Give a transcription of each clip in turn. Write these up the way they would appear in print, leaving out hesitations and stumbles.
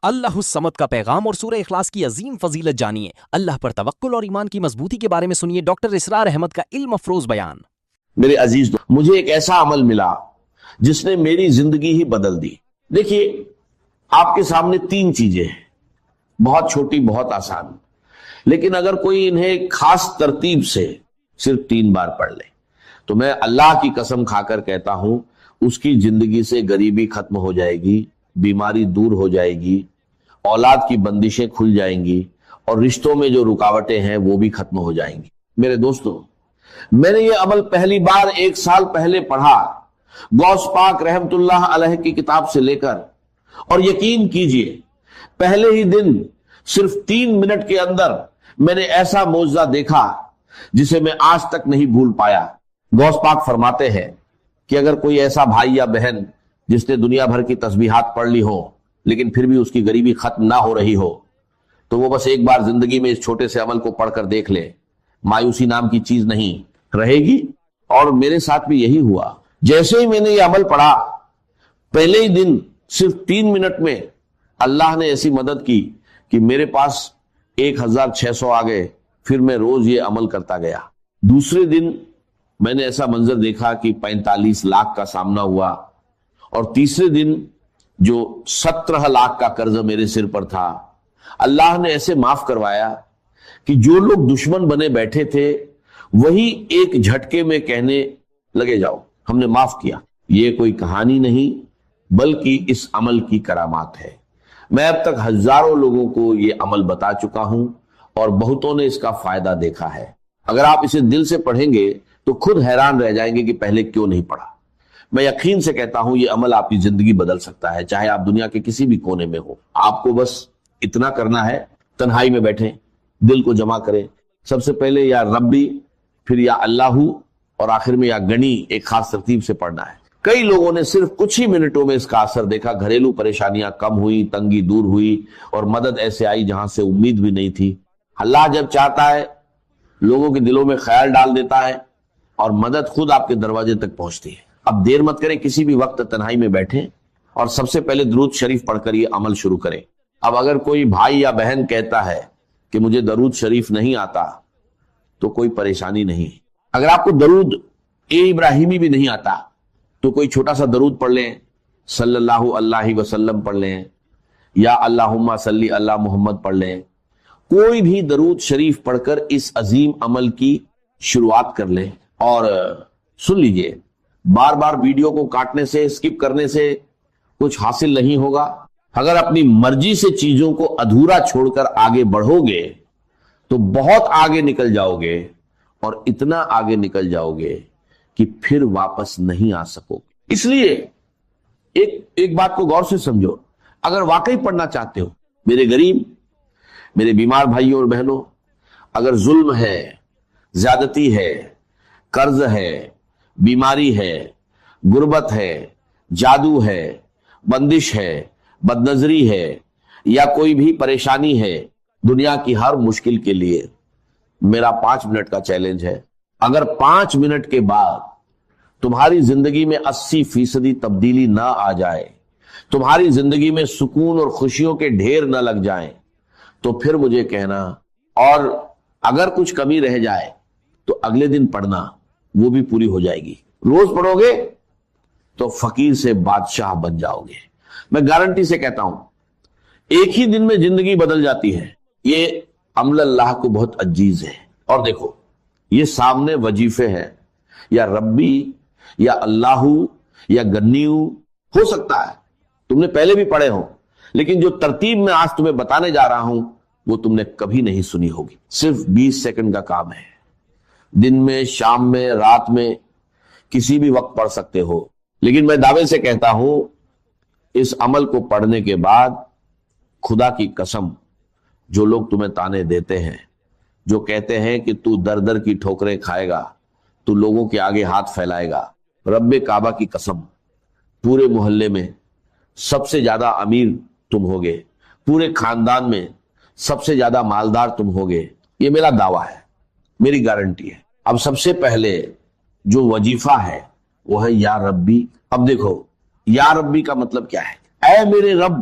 اللہ الصمد کا پیغام اور سورہ اخلاص کی عظیم فضیلت جانیے۔ اللہ پر توکل اور ایمان کی مضبوطی کے بارے میں سنیے ڈاکٹر اسرار احمد کا علم افروز بیان۔ میرے عزیز مجھے ایک ایسا عمل ملا جس نے میری زندگی ہی بدل دی۔ دیکھیے، آپ کے سامنے 3 چیزیں ہیں، بہت چھوٹی، بہت آسان، لیکن اگر کوئی انہیں خاص ترتیب سے صرف 3 بار پڑھ لے تو میں اللہ کی قسم کھا کر کہتا ہوں اس کی زندگی سے غریبی ختم ہو جائے گی، بیماری دور ہو جائے گی، اولاد کی بندشیں کھل جائیں گی، اور رشتوں میں جو رکاوٹیں ہیں وہ بھی ختم ہو جائیں گی۔ میرے دوستو، میں نے یہ عمل پہلی بار 1 سال پہلے پڑھا، غوث پاک رحمت اللہ علیہ کی کتاب سے لے کر، اور یقین کیجئے پہلے ہی دن صرف 3 منٹ کے اندر میں نے ایسا معجزہ دیکھا جسے میں آج تک نہیں بھول پایا۔ غوث پاک فرماتے ہیں کہ اگر کوئی ایسا بھائی یا بہن جس نے دنیا بھر کی تسبیحات پڑھ لی ہو لیکن پھر بھی اس کی غریبی ختم نہ ہو رہی ہو تو وہ بس ایک بار زندگی میں اس چھوٹے سے عمل کو پڑھ کر دیکھ لے، مایوسی نام کی چیز نہیں رہے گی۔ اور میرے ساتھ بھی یہی ہوا۔ جیسے ہی میں نے یہ عمل پڑھا، پہلے ہی دن صرف 3 منٹ میں اللہ نے ایسی مدد کی کہ میرے پاس 1600 آ گئے۔ پھر میں روز یہ عمل کرتا گیا۔ دوسرے دن میں نے ایسا منظر دیکھا کہ 45 لاکھ کا سامنا ہوا، اور تیسرے دن جو 17 لاکھ کا قرض میرے سر پر تھا، اللہ نے ایسے معاف کروایا کہ جو لوگ دشمن بنے بیٹھے تھے وہی ایک جھٹکے میں کہنے لگے جاؤ ہم نے معاف کیا۔ یہ کوئی کہانی نہیں بلکہ اس عمل کی کرامات ہے۔ میں اب تک ہزاروں لوگوں کو یہ عمل بتا چکا ہوں اور بہتوں نے اس کا فائدہ دیکھا ہے۔ اگر آپ اسے دل سے پڑھیں گے تو خود حیران رہ جائیں گے کہ پہلے کیوں نہیں پڑھا۔ میں یقین سے کہتا ہوں یہ عمل آپ کی زندگی بدل سکتا ہے، چاہے آپ دنیا کے کسی بھی کونے میں ہو۔ آپ کو بس اتنا کرنا ہے، تنہائی میں بیٹھیں، دل کو جمع کریں، سب سے پہلے یا ربی، پھر یا اللہ، اور آخر میں یا گنی، ایک خاص ترتیب سے پڑھنا ہے۔ کئی لوگوں نے صرف کچھ ہی منٹوں میں اس کا اثر دیکھا، گھریلو پریشانیاں کم ہوئی، تنگی دور ہوئی، اور مدد ایسے آئی جہاں سے امید بھی نہیں تھی۔ اللہ جب چاہتا ہے لوگوں کے دلوں میں خیال ڈال دیتا ہے اور مدد خود آپ کے دروازے تک پہنچتی ہے۔ اب دیر مت کریں، کسی بھی وقت تنہائی میں بیٹھیں اور سب سے پہلے درود شریف پڑھ کر یہ عمل شروع کریں۔ اب اگر کوئی بھائی یا بہن کہتا ہے کہ مجھے درود شریف نہیں آتا تو کوئی پریشانی نہیں۔ اگر آپ کو درود ابراہیمی بھی نہیں آتا تو کوئی چھوٹا سا درود پڑھ لیں، صلی اللہ علیہ وسلم پڑھ لیں، یا اللہم صلی اللہ محمد پڑھ لیں۔ کوئی بھی درود شریف پڑھ کر اس عظیم عمل کی شروعات کر لیں۔ اور سن لیجئے، بار بار ویڈیو کو کاٹنے سے، اسکپ کرنے سے کچھ حاصل نہیں ہوگا۔ اگر اپنی مرضی سے چیزوں کو ادھورا چھوڑ کر آگے بڑھو گے تو بہت آگے نکل جاؤ گے، اور اتنا آگے نکل جاؤ گے کہ پھر واپس نہیں آ سکو گے۔ اس لیے ایک بات کو غور سے سمجھو، اگر واقعی پڑھنا چاہتے ہو، میرے غریب، میرے بیمار بھائیوں اور بہنوں، اگر ظلم ہے، زیادتی ہے، قرض ہے، بیماری ہے، غربت ہے، جادو ہے، بندش ہے، بد نظری ہے، یا کوئی بھی پریشانی ہے، دنیا کی ہر مشکل کے لیے میرا 5 منٹ کا چیلنج ہے۔ اگر 5 منٹ کے بعد تمہاری زندگی میں 80% تبدیلی نہ آ جائے، تمہاری زندگی میں سکون اور خوشیوں کے ڈھیر نہ لگ جائیں، تو پھر مجھے کہنا، اور اگر کچھ کمی رہ جائے تو اگلے دن پڑھنا، وہ بھی پوری ہو جائے گی۔ روز پڑھو گے تو فقیر سے بادشاہ بن جاؤ گے۔ میں گارنٹی سے کہتا ہوں ایک ہی دن میں زندگی بدل جاتی ہے۔ یہ عمل اللہ کو بہت عزیز ہے۔ اور دیکھو، یہ سامنے وظیفے ہیں، یا ربی، یا اللہ، یا گنیو، ہو سکتا ہے تم نے پہلے بھی پڑھے ہوں، لیکن جو ترتیب میں آج تمہیں بتانے جا رہا ہوں وہ تم نے کبھی نہیں سنی ہوگی۔ صرف 20 سیکنڈ کا کام ہے، دن میں، شام میں، رات میں، کسی بھی وقت پڑھ سکتے ہو۔ لیکن میں دعوے سے کہتا ہوں اس عمل کو پڑھنے کے بعد خدا کی قسم، جو لوگ تمہیں تانے دیتے ہیں، جو کہتے ہیں کہ تو در در کی ٹھوکریں کھائے گا، تو لوگوں کے آگے ہاتھ پھیلائے گا، رب کعبہ کی قسم، پورے محلے میں سب سے زیادہ امیر تم ہوگے، پورے خاندان میں سب سے زیادہ مالدار تم ہوگے۔ یہ میرا دعویٰ ہے، میری گارنٹی ہے۔ اب سب سے پہلے جو وظیفہ ہے وہ ہے یا ربی۔ اب دیکھو، یا ربی کا مطلب کیا ہے؟ اے میرے رب،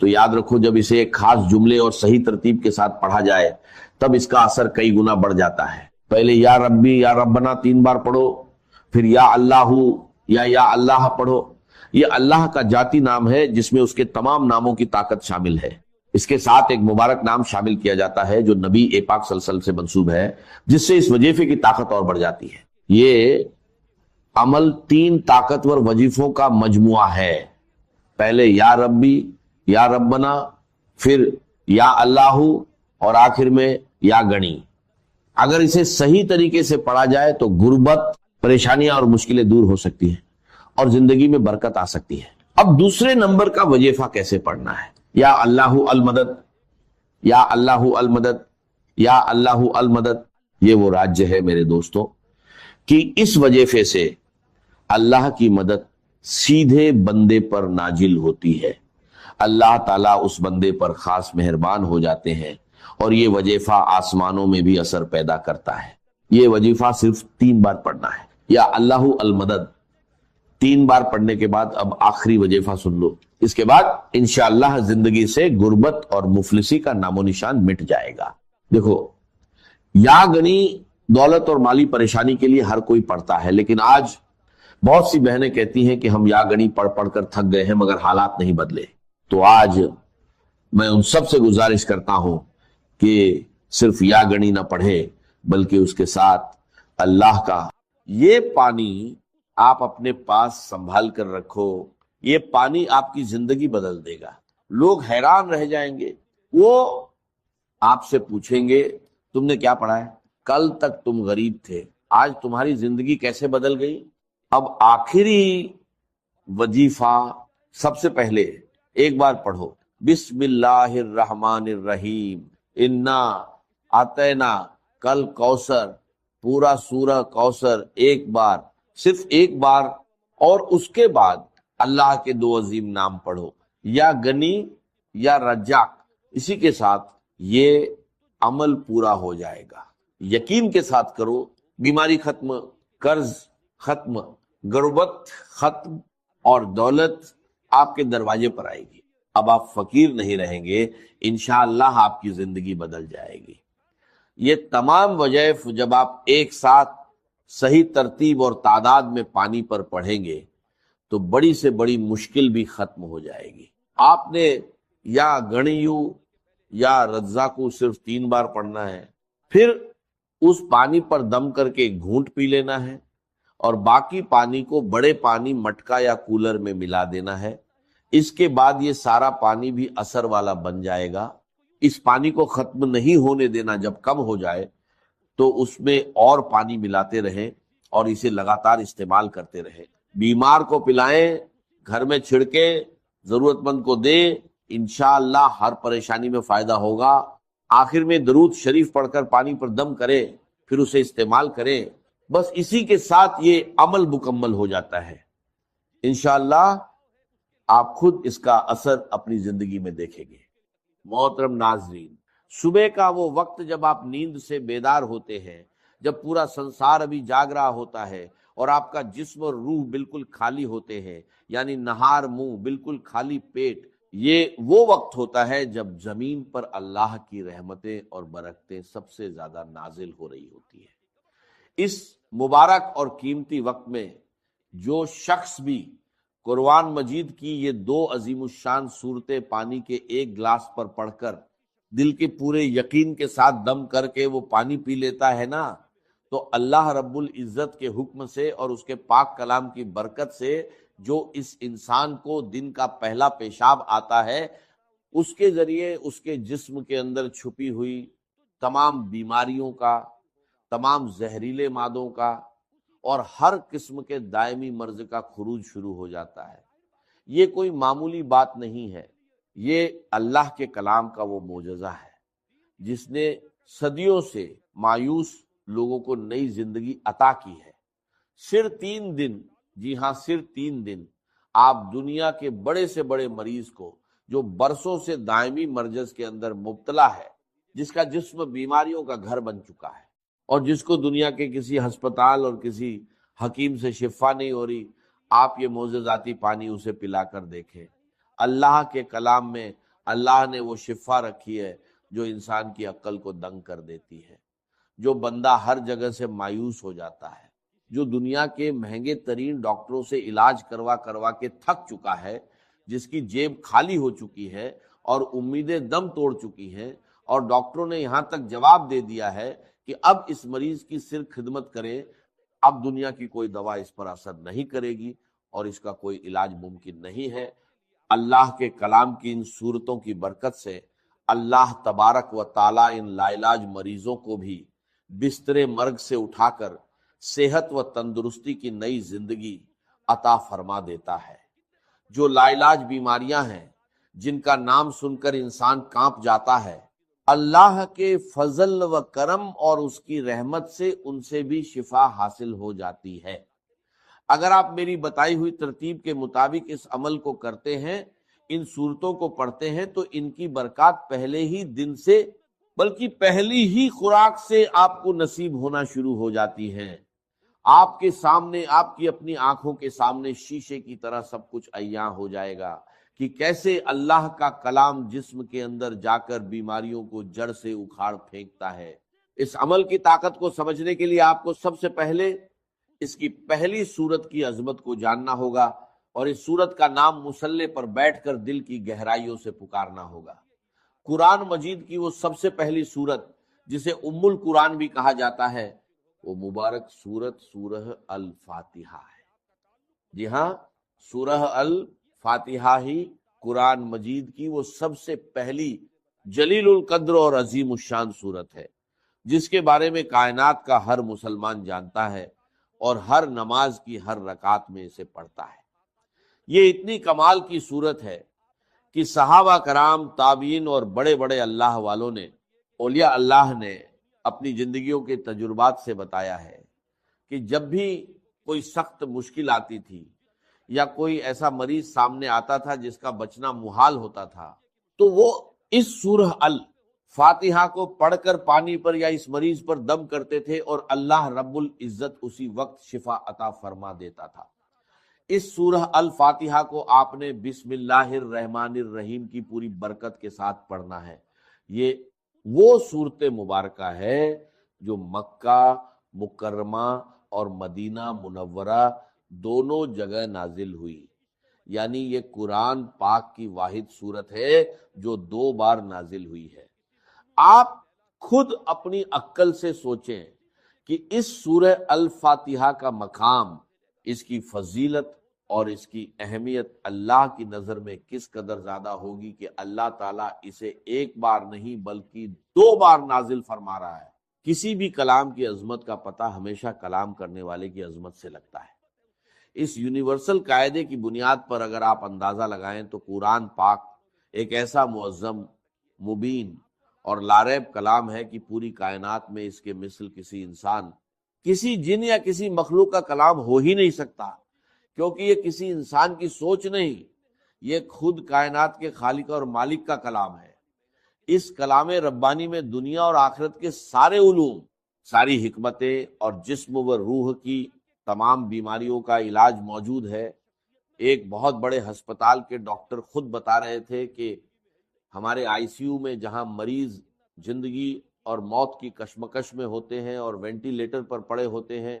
تو یاد رکھو جب اسے ایک خاص جملے اور صحیح ترتیب کے ساتھ پڑھا جائے تب اس کا اثر کئی گنا بڑھ جاتا ہے۔ پہلے یا ربی یا ربنا 3 بار پڑھو، پھر یا اللہ یا اللہ پڑھو۔ یہ اللہ کا ذاتی نام ہے جس میں اس کے تمام ناموں کی طاقت شامل ہے۔ اس کے ساتھ ایک مبارک نام شامل کیا جاتا ہے جو نبی پاک صلی اللہ علیہ وسلم سے منسوب ہے، جس سے اس وظیفے کی طاقت اور بڑھ جاتی ہے۔ یہ عمل 3 طاقتور وظیفوں کا مجموعہ ہے۔ پہلے یا ربی یا ربنا، پھر یا اللہ، اور آخر میں یا گنی۔ اگر اسے صحیح طریقے سے پڑھا جائے تو غربت، پریشانیاں اور مشکلیں دور ہو سکتی ہیں اور زندگی میں برکت آ سکتی ہے۔ اب دوسرے نمبر کا وظیفہ کیسے پڑھنا ہے؟ یا اللہ المدد، یا اللہ المدد، یا اللہ المدد۔ یہ وہ راجیہ ہے میرے دوستوں کہ اس وظیفے سے اللہ کی مدد سیدھے بندے پر نازل ہوتی ہے۔ اللہ تعالیٰ اس بندے پر خاص مہربان ہو جاتے ہیں اور یہ وظیفہ آسمانوں میں بھی اثر پیدا کرتا ہے۔ یہ وظیفہ صرف 3 بار پڑھنا ہے، یا اللہ المدد۔ 3 بار پڑھنے کے بعد اب آخری وظیفہ سن لو، اس کے بعد انشاءاللہ زندگی سے غربت اور مفلسی کا نام و نشان مٹ جائے گا۔ دیکھو، یا گنی دولت اور مالی پریشانی کے لیے ہر کوئی پڑھتا ہے، لیکن آج بہت سی بہنیں کہتی ہیں کہ ہم یا گنی پڑھ پڑھ کر تھک گئے ہیں مگر حالات نہیں بدلے۔ تو آج میں ان سب سے گزارش کرتا ہوں کہ صرف یا گنی نہ پڑھے بلکہ اس کے ساتھ اللہ کا یہ پانی آپ اپنے پاس سنبھال کر رکھو۔ یہ پانی آپ کی زندگی بدل دے گا۔ لوگ حیران رہ جائیں گے، وہ آپ سے پوچھیں گے تم نے کیا پڑھا ہے؟ کل تک تم غریب تھے، آج تمہاری زندگی کیسے بدل گئی؟ اب آخری وظیفہ سب سے پہلے ایک بار پڑھو، بسم اللہ الرحمن الرحیم، انا اعطینا کل کوثر، پورا سورہ کوثر ایک بار، صرف ایک بار، اور اس کے بعد اللہ کے 2 عظیم نام پڑھو، یا گنی یا رجاق۔ اسی کے ساتھ یہ عمل پورا ہو جائے گا۔ یقین کے ساتھ کرو، بیماری ختم، قرض ختم، غربت ختم، اور دولت آپ کے دروازے پر آئے گی۔ اب آپ فقیر نہیں رہیں گے، انشاءاللہ آپ کی زندگی بدل جائے گی۔ یہ تمام وظائف جب آپ ایک ساتھ صحیح ترتیب اور تعداد میں پانی پر پڑھیں گے تو بڑی سے بڑی مشکل بھی ختم ہو جائے گی۔ آپ نے یا گنیو یا رزاقو صرف 3 بار پڑھنا ہے، پھر اس پانی پر دم کر کے گھونٹ پی لینا ہے، اور باقی پانی کو بڑے پانی مٹکا یا کولر میں ملا دینا ہے۔ اس کے بعد یہ سارا پانی بھی اثر والا بن جائے گا۔ اس پانی کو ختم نہیں ہونے دینا، جب کم ہو جائے تو اس میں اور پانی ملاتے رہیں اور اسے لگاتار استعمال کرتے رہیں۔ بیمار کو پلائیں، گھر میں چھڑکیں، ضرورت مند کو دیں، انشاءاللہ ہر پریشانی میں فائدہ ہوگا۔ آخر میں درود شریف پڑھ کر پانی پر دم کریں، پھر اسے استعمال کریں۔ بس اسی کے ساتھ یہ عمل مکمل ہو جاتا ہے۔ انشاءاللہ آپ خود اس کا اثر اپنی زندگی میں دیکھیں گے۔ محترم ناظرین، صبح کا وہ وقت جب آپ نیند سے بیدار ہوتے ہیں، جب پورا سنسار ابھی جاگ رہا ہوتا ہے اور آپ کا جسم اور روح بالکل خالی ہوتے ہیں، یعنی نہار منہ، بالکل خالی پیٹ، یہ وہ وقت ہوتا ہے جب زمین پر اللہ کی رحمتیں اور برکتیں سب سے زیادہ نازل ہو رہی ہوتی ہیں۔ اس مبارک اور قیمتی وقت میں جو شخص بھی قرآن مجید کی یہ 2 عظیم الشان صورتیں پانی کے ایک گلاس پر پڑھ کر دل کے پورے یقین کے ساتھ دم کر کے وہ پانی پی لیتا ہے نا، تو اللہ رب العزت کے حکم سے اور اس کے پاک کلام کی برکت سے جو اس انسان کو دن کا پہلا پیشاب آتا ہے، اس کے ذریعے اس کے جسم کے اندر چھپی ہوئی تمام بیماریوں کا، تمام زہریلے مادوں کا اور ہر قسم کے دائمی مرض کا خروج شروع ہو جاتا ہے۔ یہ کوئی معمولی بات نہیں ہے، یہ اللہ کے کلام کا وہ معجزہ ہے جس نے صدیوں سے مایوس لوگوں کو نئی زندگی عطا کی ہے۔ صرف 3 دن، جی ہاں صرف 3 دن، آپ دنیا کے بڑے سے بڑے مریض کو جو برسوں سے دائمی مرض کے اندر مبتلا ہے، جس کا جسم بیماریوں کا گھر بن چکا ہے اور جس کو دنیا کے کسی ہسپتال اور کسی حکیم سے شفا نہیں ہو رہی، آپ یہ معجزاتی پانی اسے پلا کر دیکھیں۔ اللہ کے کلام میں اللہ نے وہ شفا رکھی ہے جو انسان کی عقل کو دنگ کر دیتی ہے، جو بندہ ہر جگہ سے مایوس ہو جاتا ہے، جو دنیا کے مہنگے ترین ڈاکٹروں سے علاج کروا کروا کے تھک چکا ہے، جس کی جیب خالی ہو چکی ہے اور امیدیں دم توڑ چکی ہیں، اور ڈاکٹروں نے یہاں تک جواب دے دیا ہے کہ اب اس مریض کی صرف خدمت کریں، اب دنیا کی کوئی دوا اس پر اثر نہیں کرے گی اور اس کا کوئی علاج ممکن نہیں ہے۔ اللہ کے کلام کی ان صورتوں کی برکت سے اللہ تبارک و تعالیٰ ان لا علاج مریضوں کو بھی بستر مرگ سے اٹھا کر صحت و تندرستی کی نئی زندگی عطا فرما دیتا ہے۔ جو لا علاج بیماریاں ہیں جن کا نام سن کر انسان کانپ جاتا ہے، اللہ کے فضل و کرم اور اس کی رحمت سے ان سے بھی شفا حاصل ہو جاتی ہے۔ اگر آپ میری بتائی ہوئی ترتیب کے مطابق اس عمل کو کرتے ہیں، ان صورتوں کو پڑھتے ہیں، تو ان کی برکات پہلے ہی دن سے بلکہ پہلی ہی خوراک سے آپ کو نصیب ہونا شروع ہو جاتی ہیں۔ آپ کے سامنے، آپ کی اپنی آنکھوں کے سامنے شیشے کی طرح سب کچھ عیاں ہو جائے گا کہ کیسے اللہ کا کلام جسم کے اندر جا کر بیماریوں کو جڑ سے اکھاڑ پھینکتا ہے۔ اس عمل کی طاقت کو سمجھنے کے لیے آپ کو سب سے پہلے اس کی پہلی صورت کی عظمت کو جاننا ہوگا، اور اس صورت کا نام مصلے پر بیٹھ کر دل کی گہرائیوں سے پکارنا ہوگا۔ قرآن مجید کی وہ سب سے پہلی صورت جسے ام القرآن بھی کہا جاتا ہے، وہ مبارک صورت سورہ الفاتحہ ہے۔ جی ہاں، سورہ الفاتحہ ہی قرآن مجید کی وہ سب سے پہلی جلیل القدر اور عظیم الشان صورت ہے، جس کے بارے میں کائنات کا ہر مسلمان جانتا ہے اور ہر نماز کی ہر رکعت میں اسے پڑھتا ہے۔ یہ اتنی کمال کی صورت ہے کہ صحابہ کرام، تابعین اور بڑے بڑے اللہ والوں نے، اولیاء اللہ نے اپنی زندگیوں کے تجربات سے بتایا ہے کہ جب بھی کوئی سخت مشکل آتی تھی یا کوئی ایسا مریض سامنے آتا تھا جس کا بچنا محال ہوتا تھا، تو وہ اس سورہ الفاتحہ کو پڑھ کر پانی پر یا اس مریض پر دم کرتے تھے اور اللہ رب العزت اسی وقت شفا عطا فرما دیتا تھا۔ اس سورہ الفاتحہ کو آپ نے بسم اللہ الرحمن الرحیم کی پوری برکت کے ساتھ پڑھنا ہے۔ یہ وہ صورت مبارکہ ہے جو مکہ مکرمہ اور مدینہ منورہ دونوں جگہ نازل ہوئی، یعنی یہ قرآن پاک کی واحد صورت ہے جو 2 بار نازل ہوئی ہے۔ آپ خود اپنی عقل سے سوچیں کہ اس سورہ الفاتحہ کا مقام، اس کی فضیلت اور اس کی اہمیت اللہ کی نظر میں کس قدر زیادہ ہوگی کہ اللہ تعالیٰ اسے 1 بار نہیں بلکہ 2 بار نازل فرما رہا ہے۔ کسی بھی کلام کی عظمت کا پتہ ہمیشہ کلام کرنے والے کی عظمت سے لگتا ہے۔ اس یونیورسل قاعدے کی بنیاد پر اگر آپ اندازہ لگائیں تو قرآن پاک ایک ایسا معظم، مبین اور لاریب کلام ہے کہ پوری کائنات میں اس کے مثل کسی انسان، کسی جن یا کسی مخلوق کا کلام ہو ہی نہیں سکتا، کیونکہ یہ کسی انسان کی سوچ نہیں، یہ خود کائنات کے خالق اور مالک کا کلام ہے۔ اس کلام ربانی میں دنیا اور آخرت کے سارے علوم، ساری حکمتیں اور جسم و روح کی تمام بیماریوں کا علاج موجود ہے۔ ایک بہت بڑے ہسپتال کے ڈاکٹر خود بتا رہے تھے کہ ہمارے آئی سی یو میں جہاں مریض زندگی اور موت کی کشمکش میں ہوتے ہیں اور وینٹیلیٹر پر پڑے ہوتے ہیں،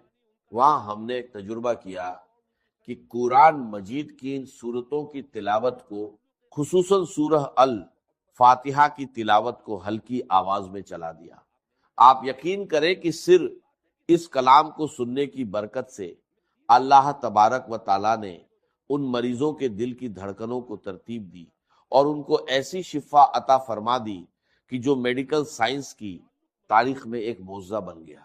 وہاں ہم نے ایک تجربہ کیا کہ قرآن مجید کی ان صورتوں کی تلاوت کو، خصوصاً سورہ الفاتحہ کی تلاوت کو ہلکی آواز میں چلا دیا۔ آپ یقین کریں کہ صرف اس کلام کو سننے کی برکت سے اللہ تبارک و تعالیٰ نے ان مریضوں کے دل کی دھڑکنوں کو ترتیب دی اور ان کو ایسی شفا عطا فرما دی کہ جو میڈیکل سائنس کی تاریخ میں ایک معجزہ بن گیا۔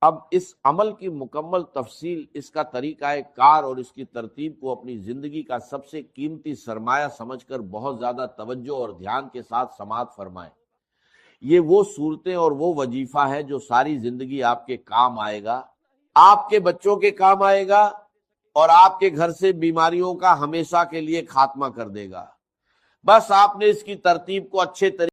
اب اس عمل کی مکمل تفصیل، اس کا طریقہ کار اور اس کی ترتیب کو اپنی زندگی کا سب سے قیمتی سرمایہ سمجھ کر بہت زیادہ توجہ اور دھیان کے ساتھ سماعت فرمائیں۔ یہ وہ صورتیں اور وہ وظیفہ ہے جو ساری زندگی آپ کے کام آئے گا، آپ کے بچوں کے کام آئے گا اور آپ کے گھر سے بیماریوں کا ہمیشہ کے لیے خاتمہ کر دے گا۔ بس آپ نے اس کی ترتیب کو اچھے طریقے